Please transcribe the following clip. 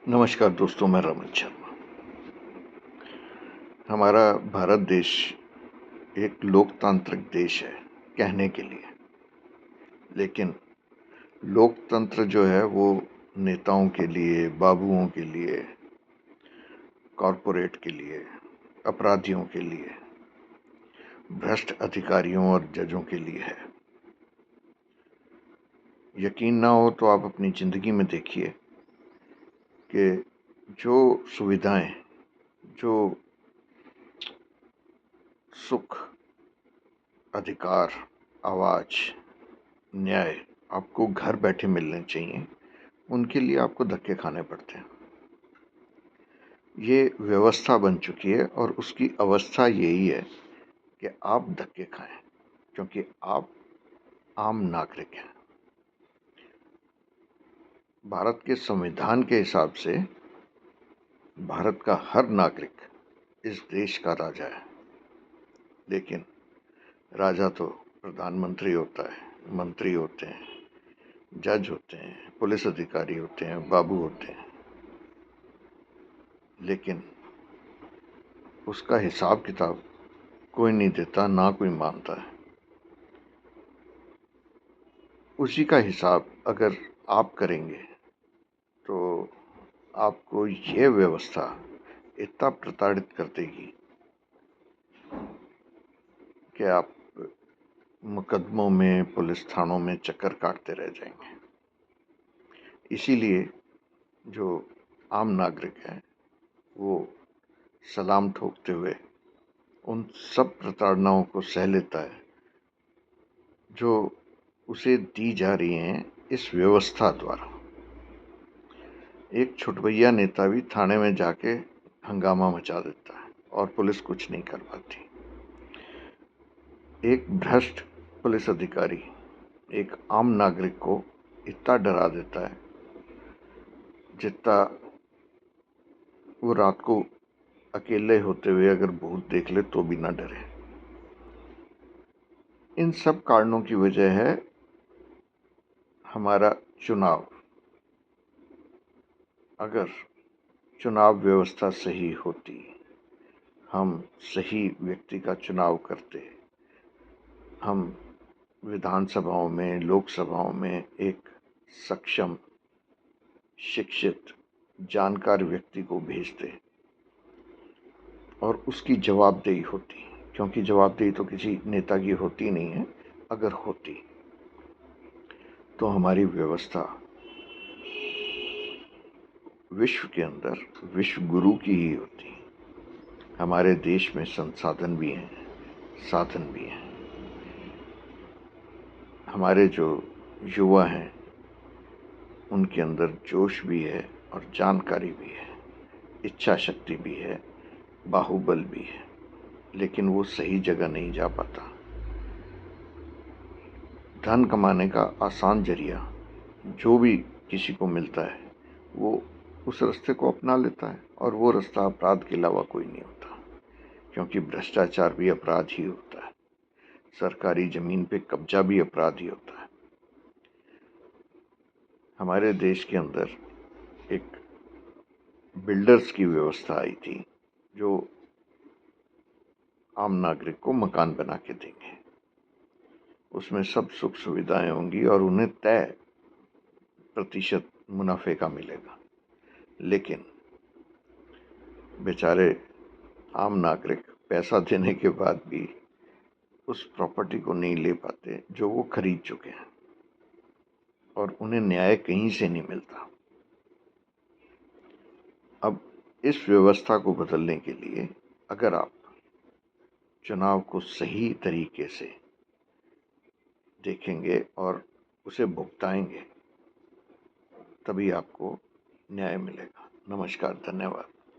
नमस्कार दोस्तों, मैं रमन शर्मा। हमारा भारत देश एक लोकतांत्रिक देश है कहने के लिए, लेकिन लोकतंत्र जो है वो नेताओं के लिए, बाबुओं के लिए, कॉरपोरेट के लिए, अपराधियों के लिए, भ्रष्ट अधिकारियों और जजों के लिए है। यकीन ना हो तो आप अपनी ज़िंदगी में देखिए कि जो सुविधाएं, जो सुख, अधिकार, आवाज़, न्याय आपको घर बैठे मिलने चाहिए, उनके लिए आपको धक्के खाने पड़ते हैं। ये व्यवस्था बन चुकी है और उसकी अवस्था यही है कि आप धक्के खाएं, क्योंकि आप आम नागरिक हैं। भारत के संविधान के हिसाब से भारत का हर नागरिक इस देश का राजा है, लेकिन राजा तो प्रधानमंत्री होता है, मंत्री होते हैं, जज होते हैं, पुलिस अधिकारी होते हैं, बाबू होते हैं, लेकिन उसका हिसाब किताब कोई नहीं देता, ना कोई मानता है। उसी का हिसाब अगर आप करेंगे तो आपको ये व्यवस्था इतना प्रताड़ित कर देगी कि आप मुकदमों में, पुलिस थानों में चक्कर काटते रह जाएंगे। इसीलिए जो आम नागरिक है वो सलाम ठोकते हुए उन सब प्रताड़नाओं को सह लेता है जो उसे दी जा रही हैं इस व्यवस्था द्वारा। एक छुटभैया नेता भी थाने में जाके हंगामा मचा देता है और पुलिस कुछ नहीं कर पाती। एक भ्रष्ट पुलिस अधिकारी एक आम नागरिक को इतना डरा देता है जितना वो रात को अकेले होते हुए अगर भूत देख ले तो भी ना डरे। इन सब कारणों की वजह है हमारा चुनाव। अगर चुनाव व्यवस्था सही होती, हम सही व्यक्ति का चुनाव करते, हम विधानसभाओं में, लोकसभाओं में एक सक्षम, शिक्षित, जानकार व्यक्ति को भेजते और उसकी जवाबदेही होती, क्योंकि जवाबदेही तो किसी नेता की होती नहीं है। अगर होती तो हमारी व्यवस्था विश्व के अंदर विश्व गुरु की ही होती। हमारे देश में संसाधन भी हैं, साधन भी हैं। हमारे जो युवा हैं उनके अंदर जोश भी है और जानकारी भी है, इच्छा शक्ति भी है, बाहुबल भी है, लेकिन वो सही जगह नहीं जा पाता। धन कमाने का आसान जरिया जो भी किसी को मिलता है वो उस रास्ते को अपना लेता है, और वो रास्ता अपराध के अलावा कोई नहीं होता, क्योंकि भ्रष्टाचार भी अपराध ही होता है, सरकारी जमीन पे कब्जा भी अपराध ही होता है। हमारे देश के अंदर एक बिल्डर्स की व्यवस्था आई थी जो आम नागरिक को मकान बना के देंगे, उसमें सब सुख सुविधाएं होंगी और उन्हें तय प्रतिशत मुनाफे का मिलेगा। लेकिन बेचारे आम नागरिक पैसा देने के बाद भी उस प्रॉपर्टी को नहीं ले पाते जो वो खरीद चुके हैं, और उन्हें न्याय कहीं से नहीं मिलता। अब इस व्यवस्था को बदलने के लिए अगर आप चुनाव को सही तरीके से देखेंगे और उसे भुगताएंगे, तभी आपको न्याय मिलेगा। नमस्कार, धन्यवाद।